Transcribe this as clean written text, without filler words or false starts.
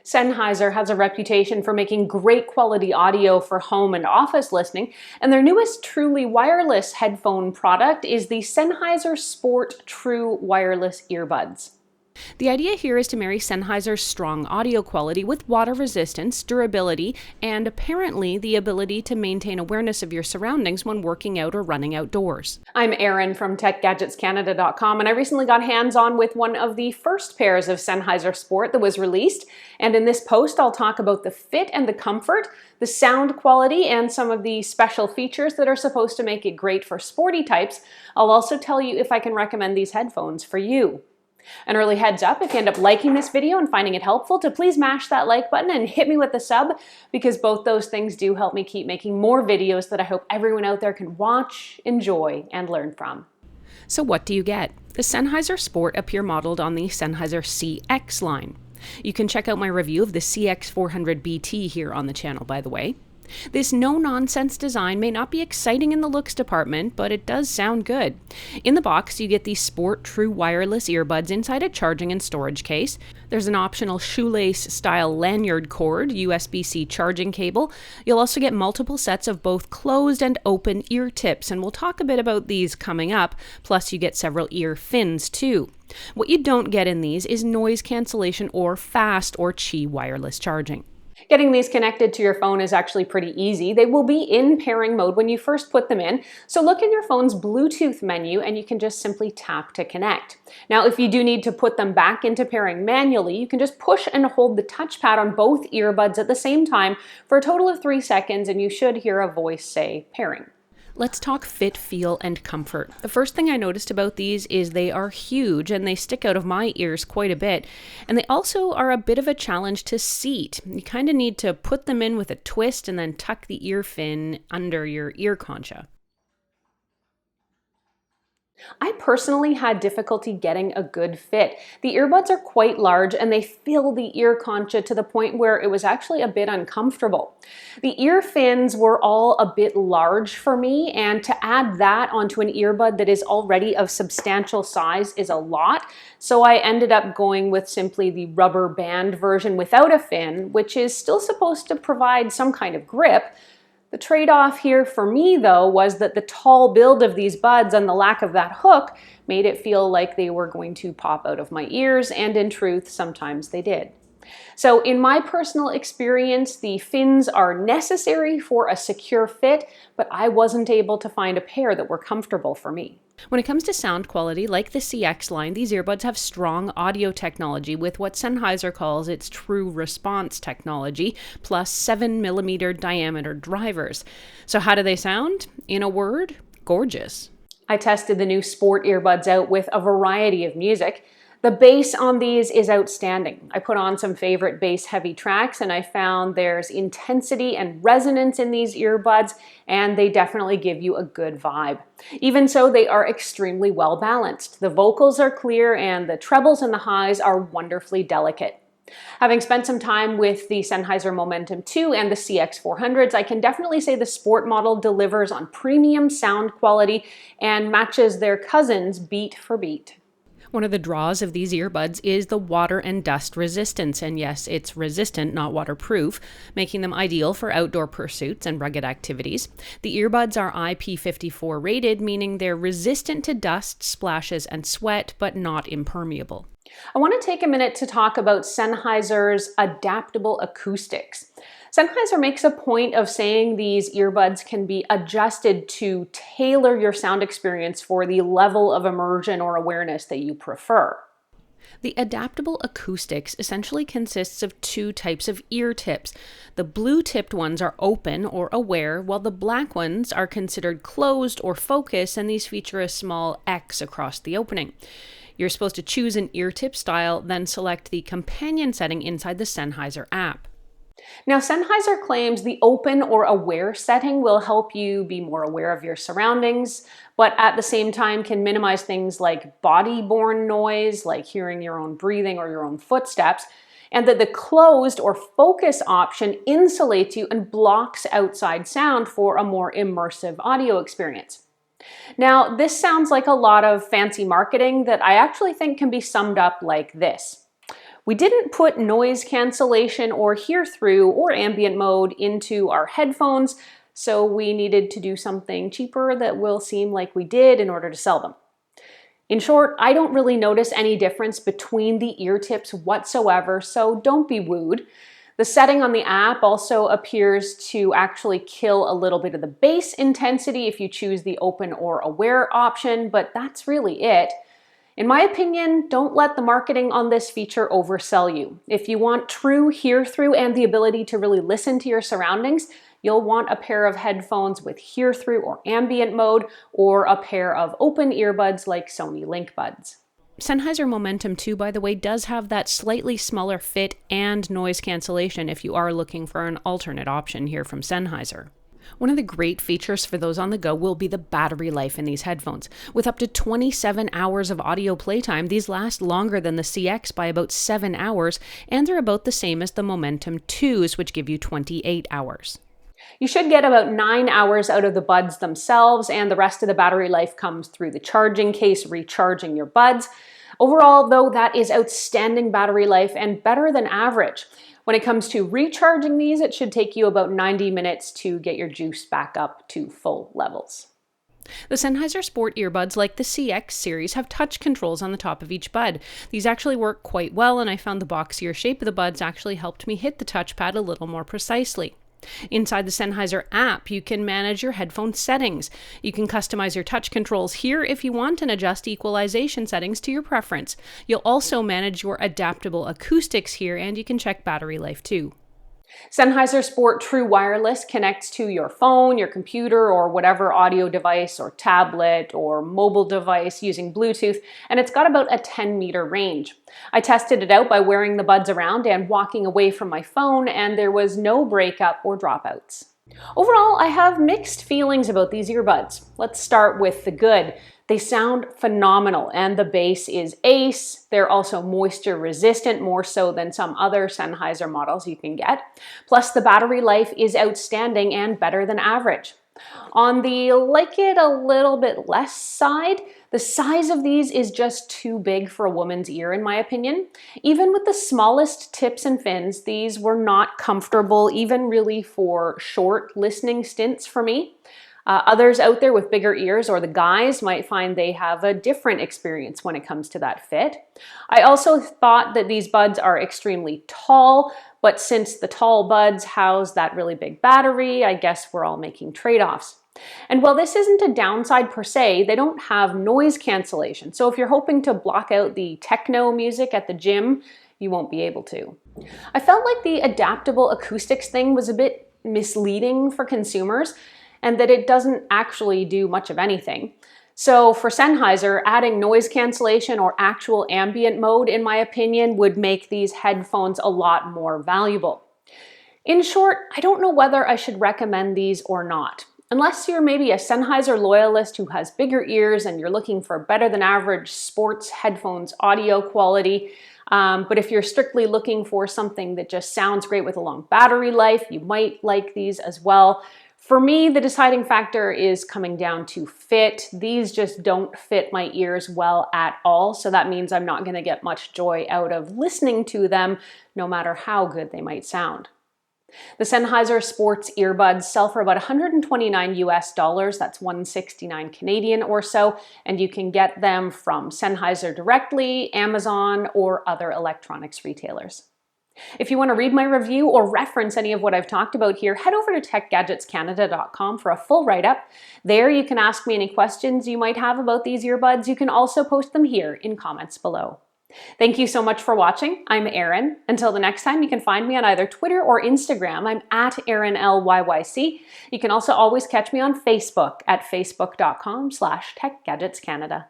Sennheiser has a reputation for making great quality audio for home and office listening, and their newest truly wireless headphone product is the Sennheiser Sport True Wireless Earbuds. The idea here is to marry Sennheiser's strong audio quality with water resistance, durability, and apparently the ability to maintain awareness of your surroundings when working out or running outdoors. I'm Erin from TechGadgetsCanada.com, and I recently got hands-on with one of the first pairs of Sennheiser Sport that was released. And in this post, I'll talk about the fit and the comfort, the sound quality, and some of the special features that are supposed to make it great for sporty types. I'll also tell you if I can recommend these headphones for you. An early heads up, if you end up liking this video and finding it helpful, to please mash that like button and hit me with a sub, because both those things do help me keep making more videos that I hope everyone out there can watch, enjoy, and learn from. So what do you get? The Sennheiser Sport appear modeled on the Sennheiser CX line. You can check out my review of the CX400BT here on the channel, by the way. This no-nonsense design may not be exciting in the looks department, but it does sound good. In the box, you get the Sport True Wireless earbuds inside a charging and storage case. There's an optional shoelace-style lanyard cord, USB-C charging cable. You'll also get multiple sets of both closed and open ear tips, and we'll talk a bit about these coming up, plus you get several ear fins too. What you don't get in these is noise cancellation or fast or Qi wireless charging. Getting these connected to your phone is actually pretty easy. They will be in pairing mode when you first put them in, so look in your phone's Bluetooth menu and you can just simply tap to connect. Now, if you do need to put them back into pairing manually, you can just push and hold the touchpad on both earbuds at the same time for a total of 3 seconds, and you should hear a voice say pairing. Let's talk fit, feel, and comfort. The first thing I noticed about these is they are huge and they stick out of my ears quite a bit. And they also are a bit of a challenge to seat. You kind of need to put them in with a twist and then tuck the ear fin under your ear concha. I personally had difficulty getting a good fit. The earbuds are quite large and they fill the ear concha to the point where it was actually a bit uncomfortable. The ear fins were all a bit large for me, and to add that onto an earbud that is already of substantial size is a lot. So I ended up going with simply the rubber band version without a fin, which is still supposed to provide some kind of grip. The trade-off here for me, though, was that the tall build of these buds and the lack of that hook made it feel like they were going to pop out of my ears, and in truth, sometimes they did. So in my personal experience, the fins are necessary for a secure fit, but I wasn't able to find a pair that were comfortable for me. When it comes to sound quality, like the CX line, these earbuds have strong audio technology with what Sennheiser calls its true response technology, plus 7mm diameter drivers. So how do they sound? In a word, gorgeous. I tested the new Sport earbuds out with a variety of music. The bass on these is outstanding. I put on some favorite bass-heavy tracks and I found there's intensity and resonance in these earbuds, and they definitely give you a good vibe. Even so, they are extremely well balanced. The vocals are clear and the trebles and the highs are wonderfully delicate. Having spent some time with the Sennheiser Momentum 2 and the CX400s, I can definitely say the Sport model delivers on premium sound quality and matches their cousins beat for beat. One of the draws of these earbuds is the water and dust resistance, and yes, it's resistant, not waterproof, making them ideal for outdoor pursuits and rugged activities. The earbuds are IP54 rated, meaning they're resistant to dust, splashes, and sweat, but not impermeable. I want to take a minute to talk about Sennheiser's adaptable acoustics. Sennheiser makes a point of saying these earbuds can be adjusted to tailor your sound experience for the level of immersion or awareness that you prefer. The adaptable acoustics essentially consists of 2 types of ear tips. The blue-tipped ones are open or aware, while the black ones are considered closed or focus, and these feature a small X across the opening. You're supposed to choose an ear tip style, then select the companion setting inside the Sennheiser app. Now, Sennheiser claims the open or aware setting will help you be more aware of your surroundings, but at the same time can minimize things like body-borne noise, like hearing your own breathing or your own footsteps, and that the closed or focus option insulates you and blocks outside sound for a more immersive audio experience. Now, this sounds like a lot of fancy marketing that I actually think can be summed up like this. We didn't put noise cancellation or hear through or ambient mode into our headphones, so we needed to do something cheaper that will seem like we did in order to sell them. In short, I don't really notice any difference between the ear tips whatsoever, so don't be wooed. The setting on the app also appears to actually kill a little bit of the bass intensity if you choose the open or aware option, but that's really it. In my opinion, don't let the marketing on this feature oversell you. If you want true hear-through and the ability to really listen to your surroundings, you'll want a pair of headphones with hear-through or ambient mode, or a pair of open earbuds like Sony LinkBuds. Sennheiser Momentum 2, by the way, does have that slightly smaller fit and noise cancellation if you are looking for an alternate option here from Sennheiser. One of the great features for those on the go will be the battery life in these headphones. With up to 27 hours of audio playtime, these last longer than the CX by about 7 hours, and they're about the same as the Momentum 2s, which give you 28 hours. You should get about 9 hours out of the buds themselves, and the rest of the battery life comes through the charging case, recharging your buds. Overall, though, that is outstanding battery life and better than average. When it comes to recharging these, it should take you about 90 minutes to get your juice back up to full levels. The Sennheiser Sport earbuds, like the CX series, have touch controls on the top of each bud. These actually work quite well, and I found the boxier shape of the buds actually helped me hit the touchpad a little more precisely. Inside the Sennheiser app, you can manage your headphone settings. You can customize your touch controls here if you want and adjust equalization settings to your preference. You'll also manage your adaptable acoustics here, and you can check battery life too. Sennheiser Sport True Wireless connects to your phone, your computer, or whatever audio device or tablet or mobile device using Bluetooth, and it's got about a 10-meter range. I tested it out by wearing the buds around and walking away from my phone, and there was no breakup or dropouts. Overall, I have mixed feelings about these earbuds. Let's start with the good. They sound phenomenal, and the bass is ace. They're also moisture resistant, more so than some other Sennheiser models you can get. Plus, the battery life is outstanding and better than average. On the like it a little bit less side, the size of these is just too big for a woman's ear, in my opinion. Even with the smallest tips and fins, these were not comfortable, even really for short listening stints for me. Others out there with bigger ears, or the guys, might find they have a different experience when it comes to that fit. I also thought that these buds are extremely tall, but since the tall buds house that really big battery, I guess we're all making trade-offs. And while this isn't a downside per se, they don't have noise cancellation. So if you're hoping to block out the techno music at the gym, you won't be able to. I felt like the adaptable acoustics thing was a bit misleading for consumers, and that it doesn't actually do much of anything. So for Sennheiser, adding noise cancellation or actual ambient mode, in my opinion, would make these headphones a lot more valuable. In short, I don't know whether I should recommend these or not. Unless you're maybe a Sennheiser loyalist who has bigger ears and you're looking for better than average sports headphones audio quality. But if you're strictly looking for something that just sounds great with a long battery life, you might like these as well. For me, the deciding factor is coming down to fit. These just don't fit my ears well at all, so that means I'm not going to get much joy out of listening to them, no matter how good they might sound. The Sennheiser Sports earbuds sell for about $129 US, that's 169 Canadian or so, and you can get them from Sennheiser directly, Amazon, or other electronics retailers. If you want to read my review or reference any of what I've talked about here, head over to techgadgetscanada.com for a full write-up. There you can ask me any questions you might have about these earbuds. You can also post them here in comments below. Thank you so much for watching. I'm Erin. Until the next time, you can find me on either Twitter or Instagram. I'm at ErinLYYC. You can also always catch me on Facebook at facebook.com/techgadgetscanada.